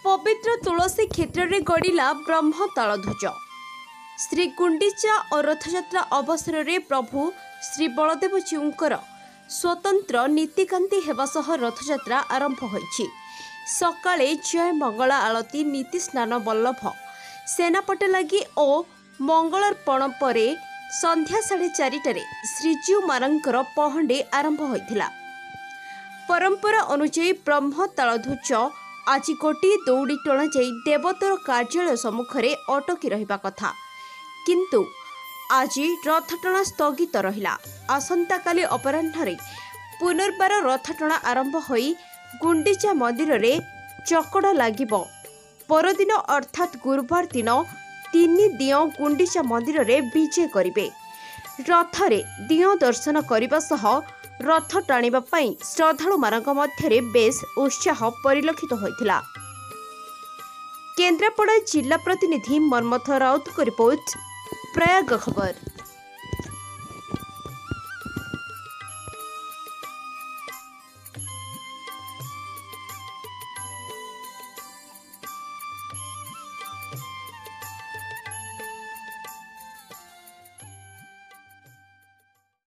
पवित्र तुलसी क्षेत्र में गड़िला ब्रह्म तालध्वज। श्री गुंडीचा और रथयात्रा अवसर में प्रभु श्री बलदेव जीउंकर स्वतंत्र नीतिकांति हेबा सह रथयात्रा आरंभ होईछि। सकाळे जय मंगला आलती नीति स्नान वल्लभ सेनापटे लगी और मंगलार्पण पर संध्या 4:30 श्रीजीउ मानकर पहंडी आरंभ होइथिला। परंपरा अनुसार ब्रह्म तालध्वज आज गोटे दौड़ी टणा जाई देवतर कार्यालय सम्मुखें अटकी रहिबा कथा, किंतु आज रथटणा स्थगित रहिला। आसंताकाली अपराह्न पुनर्बार रथटणा आरंभ होई गुंडीचा मंदिर रे चकड़ा लागिबो। परदिन अर्थात गुरुवार दिन 3 दियो गुंडीचा मंदिर रे विजय करिवे। रथरे दियो दर्शन करने सह रथ टाणिबा पई श्रद्धालु मानक मध्यरे बेस उत्साह परिलक्षित होइथिला। केन्द्रापड़ा जिला प्रतिनिधि मन्मथ राउत को रिपोर्ट, प्रयाग खबर।